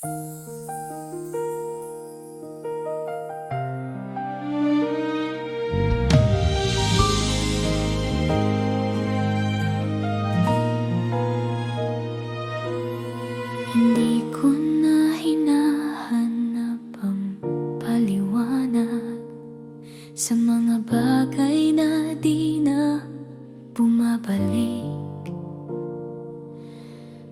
Hindi ko na hinahanap ang paliwanag sa mga bagay na di na bumabalik.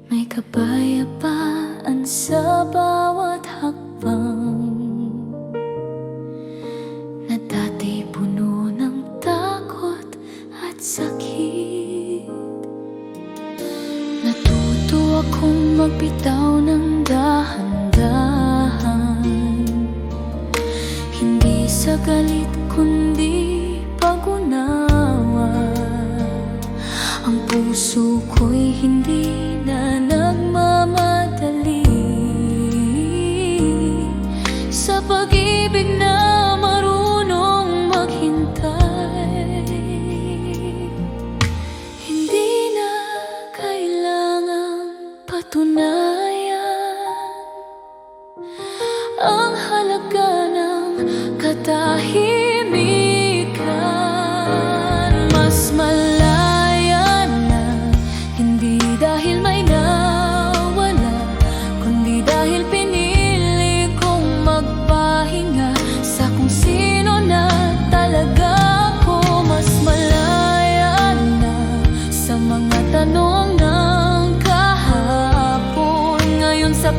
May kapayapaan sa bawat hakbang na dati puno ng takot at sakit. Natuto akong magbitaw ng dahan-dahan, hindi sa galit kundi pag-unawa. Ang puso ko'y hindi na nagmamadali sa pag-ibig na marunong maghintay. Hindi na kailangang patunayan ang halaga ng katahimikan. Mas malaya na, hindi dahil may nawala, kundi dahil pinili kong magpahinga sa kung sino na talaga ako. Mas malaya na sa mga tanong ng kahapon, ngayon sa